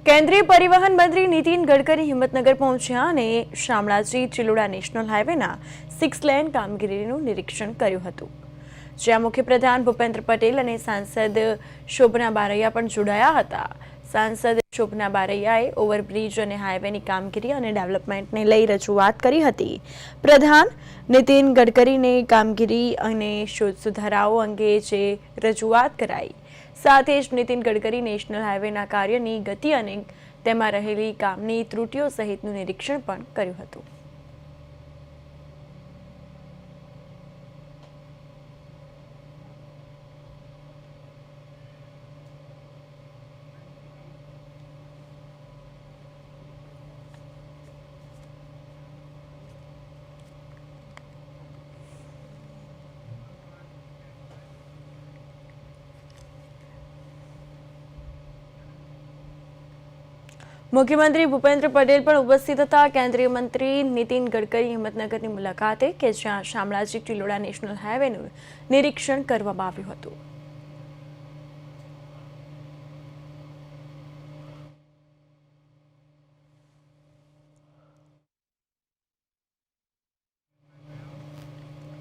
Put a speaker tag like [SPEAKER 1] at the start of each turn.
[SPEAKER 1] કેન્દ્રીય પરિવહન મંત્રી નીતિન ગડકરી હિંમતનગર પહોંચ્યા અને શામળાજી ચિલોડા નેશનલ હાઈવેના 6 લેન કામગીરીનું નિરીક્ષણ કર્યું હતું, જ્યાં મુખ્યપ્રધાન ભૂપેન્દ્ર પટેલ અને સાંસદ શોભના બારૈયા પણ જોડાયા હતા। સાંસદ શોભના બારૈયાએ ઓવરબ્રિજ અને હાઈવેની કામગીરી અને ડેવલપમેન્ટને લઈ રજૂઆત કરી હતી। પ્રધાન નીતિન ગડકરીને કામગીરી અને સુધારાઓ અંગે જે રજૂઆત કરાઈ, સાથે જ નીતિન ગડકરી નેશનલ હાઈવેના કાર્યની ગતિ અને તેમાં રહેલી કામની ત્રુટિઓ સહિતનું નિરીક્ષણ પણ કર્યું હતું। મુખ્યમંત્રી ભૂપેન્દ્ર પટેલ પણ ઉપસ્થિત હતા। કેન્દ્રીય મંત્રી નીતિન ગડકરી હિંમતનગરની મુલાકાતે કે જ્યાં શામળાજી ચિલોડા નેશનલ હાઈવેનું નિરીક્ષણ કરવામાં આવ્યું હતું।